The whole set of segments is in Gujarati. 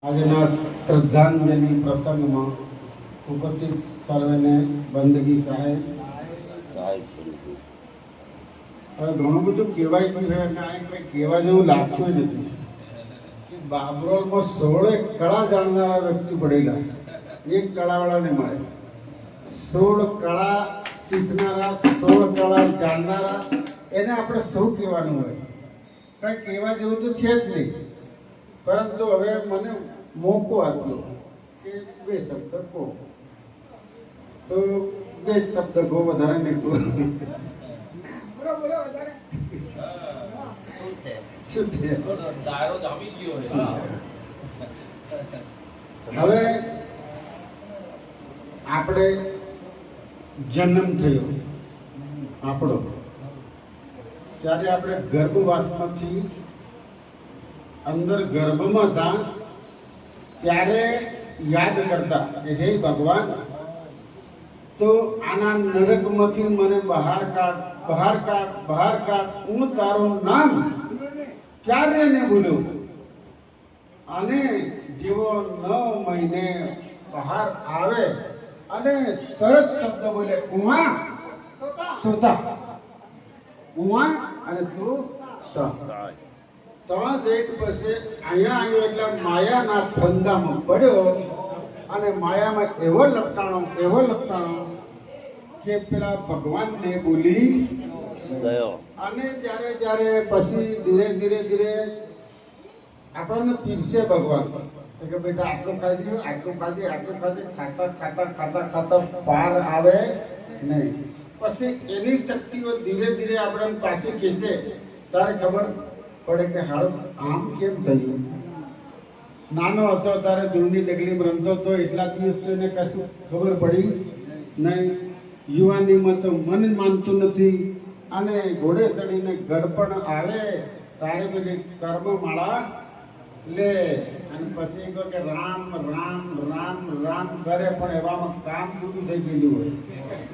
આજના શ્રદ્ધાંજલિ પ્રસંગમાં ઉપસ્થિત સર્વેને બંદગી સાહેબ. હવે ઘણું બધું કહેવાય ગયું છે અને આ કંઈ કહેવા જેવું લાગતું નથી કે બાબરોલમાં 16 કળા જાણનારા વ્યક્તિ પડેલા, એક કળાવાળાને મળે. 16 કળા શીખનારા, 16 કળા જાણનારા, એને આપણે શું કહેવાનું હોય? કંઈ કહેવા જેવું તો છે જ નહીં. પરંતુ હવે મને મોકો આપ્યો કે 2 શબ્દ કહો, તો 2 શબ્દ કહો, વધારે નહીં કહો. હવે આપણે જન્મ થયો આપણો, ત્યારે આપણે ગર્ભવાસમાંથી અંદર ગર્ભમાં હતા ત્યારે યાદ કરતા કે હે ભગવાન, તો આના નરકમાંથી મને બહાર કાઢ, બહાર કાઢ, બહાર કાઢ. હું તારું નામ ક્યારે ને ભૂલું. અને જેવો 9 મહિને બહાર આવે અને તરત શબ્દ બોલે ઉમા તોતા, ઉમા અને તું તો દેખ પછી અહીંયા આવ્યો એટલે માયાના ફંદામાં પડ્યો અને માયામાં એવો લપટાણો કે પેલા ભગવાનને બોલી ગયો. અને જ્યારે પછી ધીરે ધીરે આપણને પીરસે ભગવાન કે બેટા આટલું ખાઈ દો, આટલું ખાધી, ખાતા પાર આવે નહીં. પછી એની શક્તિઓ ધીરે આપણને પાછી ખેંચે ત્યારે ખબર પડે કે હાલ આમ કેમ થયું. નાનો હતો ત્યારે ધૂળની ડગલીમાં રમતો હતો, એટલા દિવસ તો એને કશું ખબર પડી નહીં. યુવાનીમાં તો મન માનતું નથી અને ઘોડે ચડીને ગડપણ આવે તારે પેલી કર્મમાળા લે અને પછી કહો કે રામ રામ રામ રામ કરે, પણ એવામાં કામ પૂરું થઈ ગયેલું હોય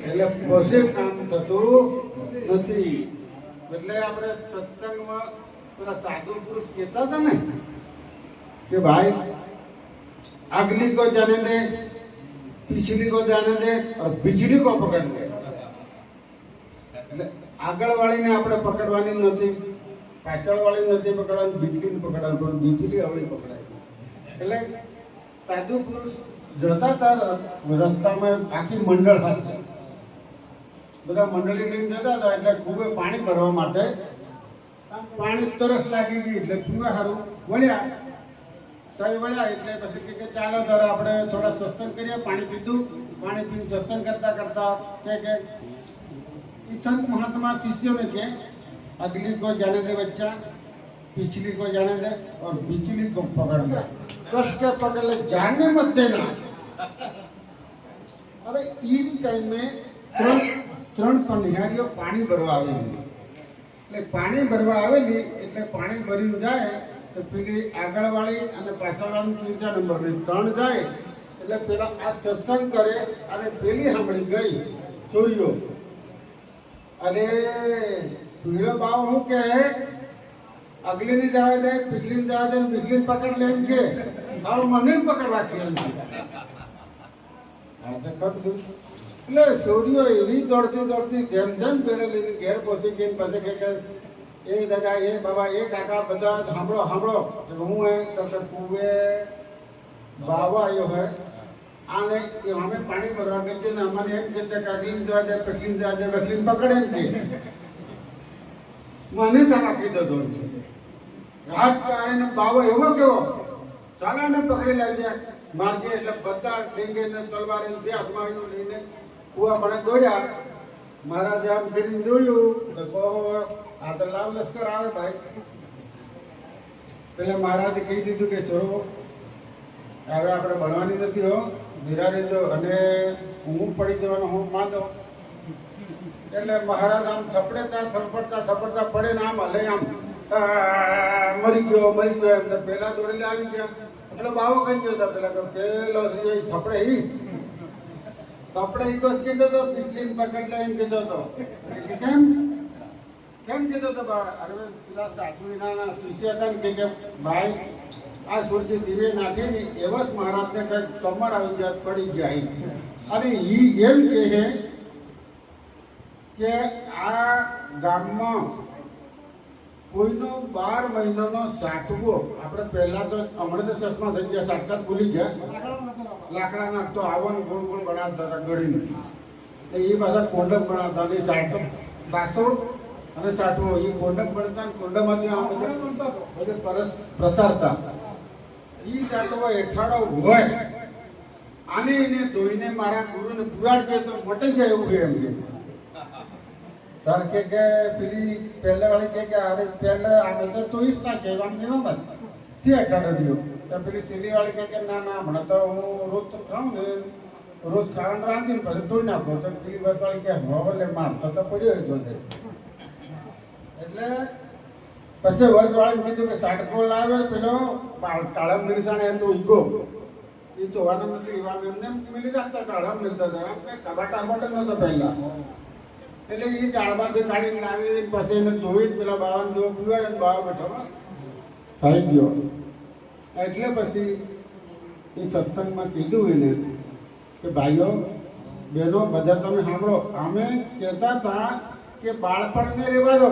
એટલે પછી કામ થતું નથી. એટલે આપણે સત્સંગમાં પેલા સાધુ પુરુષ કહેતા હતા ને કે ભાઈ अगली को जाने दे, पिछली को जाने दे और बिजली को पकड़ ले. એટલે આગળ વાળીને આપણે પકડવાની નથી, પાછળ વાળી નથી પકડવાની, બીજલીને પકડવાની, પણ બીજલી આવડી પકડાય. એટલે સાધુ પુરુષ જતા હતા રસ્તામાં, આખી મંડળ હતી, બધા મંડળી લઈને જતા હતા. એટલે કુવે પાણી ભરવા માટે પાણી તરસ લાગી ગઈ એટલે પીવા સારું વળ્યા. એટલે પછી કે ચાલો તારે આપણે થોડા સત્સંગ કરીએ. પાણી પીધું, પાણી પીને સત્સંગ કરતા કે संत महात्मा शिष्यों में के अगली को जाने दे बच्चा, पिछली को जाने दे और बिजली को पकड़ ले, कस के पकड़ ले, जाने मत देना. अरे इन टाइम में ત્રણ પનિહારીઓ પાણી ભરવા આવેલી. એટલે પાણી ભરવા આવેલી એટલે પાણી ભરીને જાય તો પેલી આગળવાળી અને પાછળવાળી 3 નંબરની 3 જાય એટલે પેલા આ સત્સંગ કરે અને પેલી સાંભળી ગઈ ચોરીઓ. अरे पीड़ो बाव हूँ के अगले नहीं जावे दे, पिछली नहीं जावे दे, पिछली पकड़ लेंगे और मने पकड़वा के એટલે સોરીઓ એવી દોડતી જેમ પેડે લઈને ઘેર પહોંચી ગઈ. પછી કે એ દાદા, એ બાબા, એ કાકા, બધા સાંભળો હું હે ડોક્ટર કુવે બાવા આવ્યો હે આને અમે પાણી ભરવા ગઈ ને અમને એમ કહેતા કે અગલી જવા દે, પછી જવા દે, પછી પકડે એમ કે મને સામા કીધો હતો. હાથ કાઢીને બાવો એવો કેવો ચાલો ને પકડી લાવ્યા માર્ગે. એટલે બધા ડીંગે ને તલવાર બે હાથમાં લઈને કુવા મને દોડ્યા. મહારાજે આમ કરીને જોયું તો કહો આ તો લાવ લશ્કર આવે ભાઈ. પેલા મહારાજે કહી દીધું કે છોરો હવે આપણે ભણવાની નથી હો, બિરાડી દો અને ઊંઘ પડી જવાનો હું માંદો. એટલે મહારાજ આમ થપડતા પડે ને આમ હલે, આમ મરી ગયો એટલે પેલા દોડીને આવી ગયા. એટલે બાવો કઈ ગયો હતા પેલા પેલો થપડે ઈ બસ કીધો હતો, પિછલી પકડ લે એમ કીધો હતો. કેમ કીધો હતો? પેલા સાધુ શિષ્ય હતા ને કે ભાઈ આ સૂરજી દિવે નાખીને એવા જ મહારાજને કંઈક તમારા વિચાર પડી જાય અને એ એમ કહે કે આ ગામમાં કોઈનો 12 મહિનાનો સાટવો, આપણે પહેલા તો હમણાં તો ચશ્મા થઈ ગયા, સાટકા ભૂલી ગયા, લાકડા નાખતો આવવાનું ગોળ ગોળ બનાવતા હતા ગળીને, એ પાછા કોંડમ બનાવતા અને સાટકો બાટો અને સાટવો એ કોંડમ બનતા ને કોંડમમાંથી આ બધે પ્રસારતા. એ સાટવો એઠાડો હોય આને એને ધોઈને મારા ગુરુને પુરાડ તો મટી જાય એવું એમ કે તાર કે પેલી પહેલા વાળી કે અરે પહેલા આને તો તું ના કહેવાનું નહીં બસ તે અટાડો રહ્યો તો પેલી સીધી વાળી કે ના ના હમણાં તો હું રોજ તો ખાઉં ને, રોજ ખાવાનું રાંધીને પછી ધોઈ નાખો. તો પેલી બસ વાળી કે હવે મારતો તો પડ્યો હતો તે એટલે પછી વર્ષ વાળીને કીધું કે સાટકો લાવે પેલો ટાળમ નિશાણે હતો ઈગો એ તો વાનું નથી એવાનું એમને મિલી રાખતા ટાળમ મિલતા હતા આમ કઈ કબાટ આબાટ નતો પહેલા. એટલે એ ટાળમાંથી કાઢીને લાવી પછી એને ધોઈને પેલા બાવાને જો પીવાડે બાવા બેઠા થઈ ગયો. એટલે પછી એ સત્સંગમાં કીધું એને કે ભાઈઓ બહેનો બધા તમે સાંભળો, અમે કહેતા હતા કે બાળપણને રહેવા દો,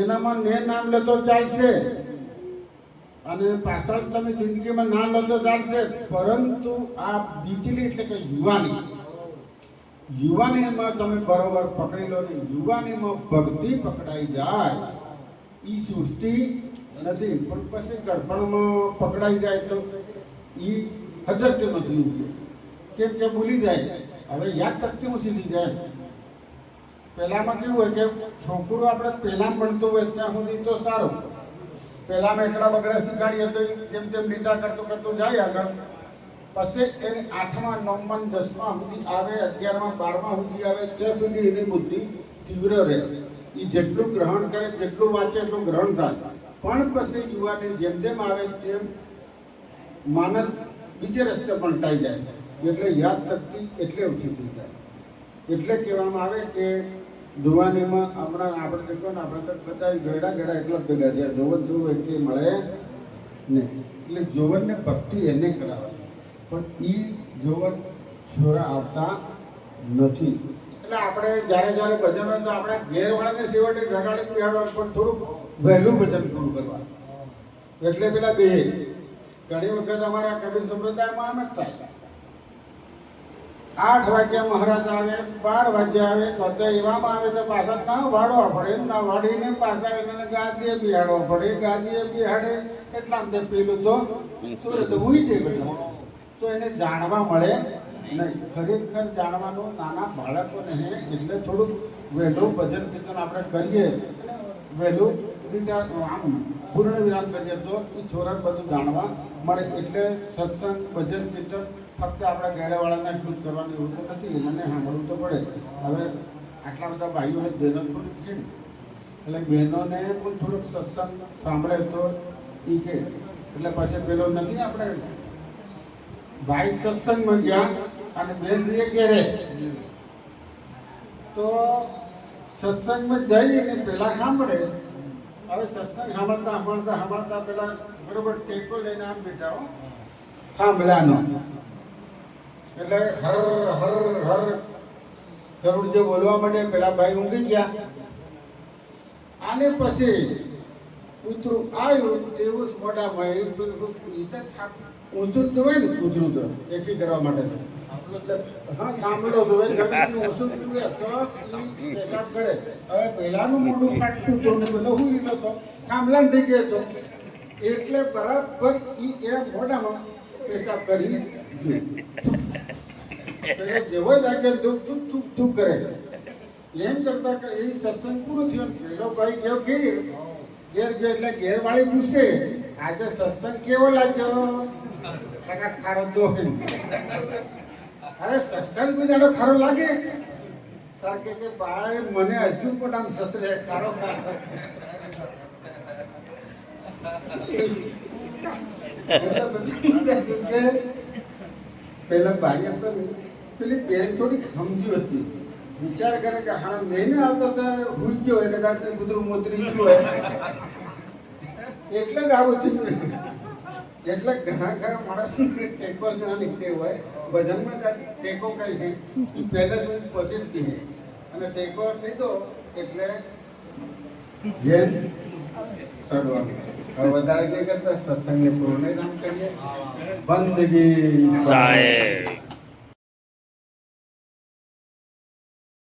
એનામાં ને નામ લેતો ચાલશે અને પાછળ તમે જિંદગીમાં ના લેતો ચાલશે, પરંતુ આ બીજલી એટલે કે યુવાનીમાં તમે બરોબર પકડી લો ને યુવાનીમાં ભક્તિ પકડાઈ જાય એ સૃષ્ટિ નથી, પણ પછી ગડપણમાં પકડાઈ જાય તો એ હજરતું નથી કેમ કે ભૂલી જાય. હવે યાદ શક્તિ ઓછી થઈ જાય. પહેલામાં કેવું હોય કે છોકરું આપણે પહેલાં ભણતું હોય ત્યાં સુધી તો સારું, પહેલામાં એકડા બગડા શીખાડીએ તો જેમ તેમ લીટા કરતું કરતું જાય આગળ, પછી એની 8મા 9મા 10મા સુધી આવે, 11મા 12મા સુધી આવે ત્યાં સુધી એની બુદ્ધિ તીવ્ર રહે. એ જેટલું ગ્રહણ કરે જેટલું વાંચે એટલું ગ્રહણ થાય. પણ પછી યુવાની જેમ જેમ આવે તેમ માનસ બીજે રસ્તે પલટાઈ જાય, એટલે યાદ શક્તિ એટલે ઓછી થઈ જાય. એટલે કહેવામાં આવે કે જુવાનીમાં હમણાં આપણે દેખો ને આપણે તો બધા ગયડા ગયડા એટલા જ ભેગા થયા, જોવન જોવું એટલે મળે નહીં. એટલે જોવનને ભક્તિ એને કરાવવાની, પણ એ જોવન છોરા આવતા નથી. એટલે આપણે જ્યારે જ્યારે ભજન હોય તો આપણે ઘેરવાળાને છેવટે જગાડી બેહાડવાનું, પણ થોડુંક વહેલું ભજન પૂરું કરવાનું. એટલે પેલા બે ઘણી વખત અમારા કબીર સંપ્રદાયમાં આમ જ થાય, 8 વાગ્યા મહારાજ આવે, 12 વાગ્યા આવે, તો એવામાં આવે તો પાછા ના વાળવા પડે, ના વાળીને પાછા એને ગાદીએ બિહાડવા પડે, ગાદીએ બિહાડે એટલા તે પેલું તો સુરત ઉઈ જાય બધા, તો એને જાણવા મળે નહીં. ખરેખર જાણવાનું નાના બાળકોને એટલે થોડુંક વહેલું ભજન કીર્તન આપણે કરીએ, વહેલું આમ પૂર્ણ વિરામ કરીએ તો એ છોરાને બધું જાણવા મળે. એટલે સત્સંગ ભજન કીર્તન ફક્ત આપણા ગેડાવાળાને એટલું જ કરવાનું એવું તો નથી, મને સાંભળવું તો પડે. હવે આટલા બધા ભાઈઓ હોય બહેનો થોડીક છે ને, એટલે બહેનોને પણ થોડુંક સત્સંગ સાંભળે તો એ કે એટલે પછી પેલો નથી આપણે ભાઈ સત્સંગમાં ગયા અને બેન જઈએ ઘેરે, તો સત્સંગમાં જઈને પેલા સાંભળે. હવે સત્સંગ સાંભળતા સાંભળતા સાંભળતા પેલા બરોબર ટેકો લઈને આમ બેઠા હો સાંભળ્યાનો, એટલે હર હર હર ગરુડ જે બોલવા માંડે પેલા ભાઈ ઊંઘી ગયા. આને પછી કૂતરું આવ્યું તેવું જ મોઢામાં ઊંચું જ હોય ને કૂતરું તો એકી કરવા માટે હા સાંભળો તો ઓછું પેશાબ કરે. હવે પેલાનું મોઢું કાઢતું તો ને પેલો હું લીધો હતો થાંભલાને થઈ ગયો હતો, એટલે બરાબર એ મોઢામાં પેશાબ કરી જેવો લાગે ધૂપ ધૂપ ધૂપ ધૂપ કરે. એમ કરતા એ સત્સંગ પૂરું થયો. પેલો ભાઈ ગયો ઘેર ગયો એટલે ઘેરવાળી પૂછે આજે સત્સંગ કેવો લાગ્યો? ખારો દો. અરે સત્સંગ કોઈ દાડો ખારો લાગે? સર કે ભાઈ મને હજુ પણ આમ સસરે ખારો ખારો. પેલા ભાઈ હતો ને પેલી બેન થોડીક સમજી હતી, વિચાર કરે કે હા મેં આવતો તો હુઈ ગયો હોય કદાચ કૂતરું મોતરી ગયું હોય એટલે જ આવું થયું. એટલે ઘણા ખરા માણસને ટેકો લેવાની ટેવ હોય. ભજનમાં ટેકો કઈ છે પહેલે જ પછી જ કહે અને ટેકો લીધો એટલે જેમ ચડવાનું. હવે વધારે નહીં કરતા સત્સંગને પૂર્ણ નામ કરીએ. બંદગી સાહેબ